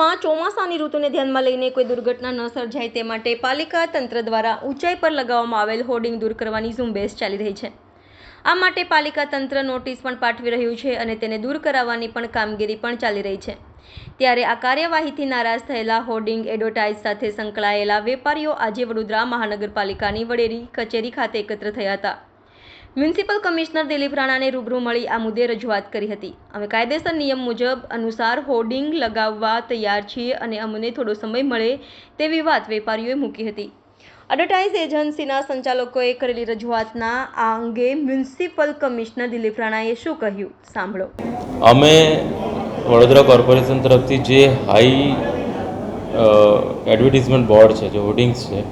શહેરમાં ચોમાસાની ઋતુને ધ્યાનમાં લઈને કોઈ દુર્ઘટના ન સર્જાય તે માટે પાલિકા તંત્ર દ્વારા ઊંચાઈ પર લગાવવામાં આવેલ હોર્ડિંગ દૂર કરવાની ઝુંબેશ ચાલી રહી છે। આ માટે પાલિકા તંત્ર નોટિસ પણ પાઠવી રહ્યું છે અને તેને દૂર કરાવવાની પણ કામગીરી પણ ચાલી રહી છે। ત્યારે આ કાર્યવાહીથી નારાજ થયેલા હોર્ડિંગ એડવર્ટાઇઝ સાથે સંકળાયેલા વેપારીઓ આજે વડોદરા મહાનગરપાલિકાની વડેરી કચેરી ખાતે એકત્ર થયા હતા। મ્યુનિસિપલ કમિશનર દિલીપ રાણાને રૂબરૂ મળી આ મુદ્દે રજૂઆત કરી હતી। અમે કાયદેસર નિયમ મુજબ અનુસાર હોર્ડિંગ લગાવવા તૈયાર છીએ અને અમને થોડો સમય મળે તેવી વાત વેપારીઓએ મૂકી હતી। એડવર્ટાઇઝ એજન્સીના સંચાલકોએ કરેલી રજૂઆતના આ અંગે મ્યુનિસિપલ કમિશનર દિલીપ રાણાએ શું કહ્યું સાંભળો। અમે વડોદરા કોર્પોરેશન તરફથી જે હાઈ એડવર્ટાઇઝમેન્ટ બોર્ડ છે, જે હોર્ડિંગ્સ છે,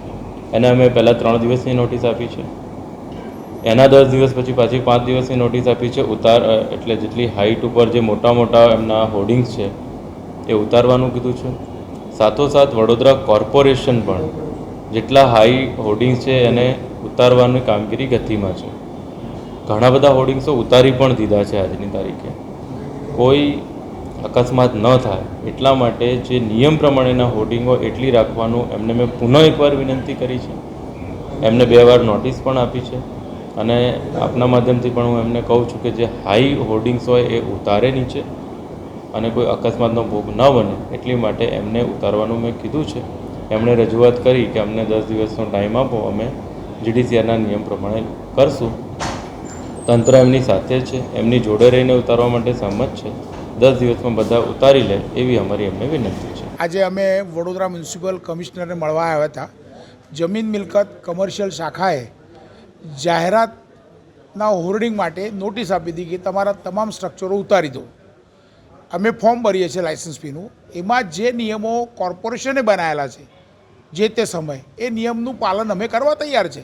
એને અમે પહેલાં 3 દિવસની નોટિસ આપી છે। એના 10 દિવસ પછી પાછી 5 દિવસની નોટિસ આપી છે। એટલે જેટલી હાઈટ ઉપર જે મોટા એમના હોર્ડિંગ્સ છે એ ઉતારવાનું કીધું છે। સાથોસાથ વડોદરા કોર્પોરેશન પણ જેટલા હાઈ હોર્ડિંગ્સ છે એને ઉતારવાની કામગીરી ગતિમાં છે। ઘણા બધા હોર્ડિંગ્સો ઉતારી પણ દીધા છે આજની તારીખે। કોઈ અકસ્માત ન થાય એટલા માટે જે નિયમ પ્રમાણેના હોર્ડિંગો એટલી રાખવાનું એમને મેં પુનઃ એકવાર વિનંતી કરી છે। એમને 2 વાર નોટિસ પણ આપી છે અને આપના માધ્યમથી પણ હું એમને કહું છું કે જે હાઈ હોર્ડિંગ્સ હોય એ ઉતારે નીચે અને કોઈ અકસ્માતનો ભોગ ન બને એટલી માટે એમને ઉતારવાનું મેં કીધું છે। એમણે રજૂઆત કરી કે અમને 10 દિવસનો ટાઈમ આપો, અમે GDCRના નિયમ પ્રમાણે કરશું। તંત્ર એમની સાથે છે, એમની જોડે રહીને ઉતારવા માટે સહમત છે। 10 દિવસમાં બધા ઉતારી લે એવી અમારી એમને વિનંતી છે। આજે અમે વડોદરા મ્યુનિસિપલ કમિશનરને મળવા આવ્યા હતા। જમીન મિલકત કમર્શિયલ શાખાએ જાહેરાતના હોર્ડિંગ માટે નોટિસ આપી હતી કે તમારા તમામ સ્ટ્રક્ચરો ઉતારી દો। અમે ફોર્મ ભરીએ છીએ લાયસન્સ ફીનું, એમાં જે નિયમો કોર્પોરેશને બનાવેલા છે જે તે સમય એ નિયમનું પાલન અમે કરવા તૈયાર છે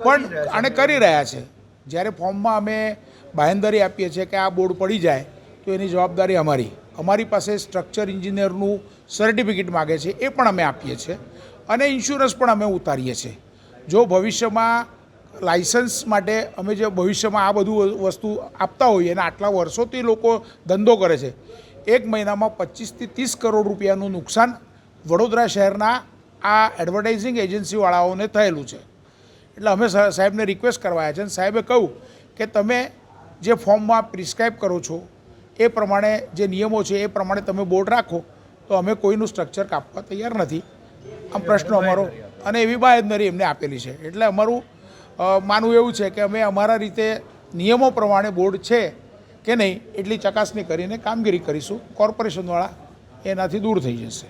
પણ આને કરી રહ્યા છે। જ્યારે ફોર્મમાં અમે બાંહેધરી આપીએ છીએ કે આ બોર્ડ પડી જાય તો એની જવાબદારી અમારી પાસે સ્ટ્રક્ચર એન્જિનિયરનું સર્ટિફિકેટ માગે છે એ પણ અમે આપીએ છીએ અને ઇન્સ્યોરન્સ પણ અમે ઉતારીએ છીએ। જો ભવિષ્યમાં લાયસન્સ માટે અમે જે ભવિષ્યમાં આ બધું વસ્તુ આપતા હોઈએ અને આટલા વર્ષોથી લોકો ધંધો કરે છે, 1 મહિનામાં 25 થી 30 કરોડ રૂપિયાનું નુકસાન વડોદરા શહેરના આ એડવર્ટાઇઝિંગ એજન્સીવાળાઓને થયેલું છે। એટલે અમે સાહેબને રિક્વેસ્ટ કરવાયા છે અને સાહેબે કહ્યું કે તમે જે ફોર્મમાં પ્રિસ્ક્રાઇબ કરો છો એ પ્રમાણે જે નિયમો છે એ પ્રમાણે તમે બોર્ડ રાખો તો અમે કોઈનું સ્ટ્રક્ચર કાપવા તૈયાર નથી। આમ પ્રશ્ન અમારો અને એવી બાંહેધરી એમને આપેલી છે। એટલે અમારું માનવું એવું છે કે અમે અમારા રીતે નિયમો પ્રમાણે બોર્ડ છે કે નહીં એટલી ચકાસણી કરીને કામગીરી કરીશું। કોર્પોરેશનવાળા એનાથી દૂર થઈ જશે।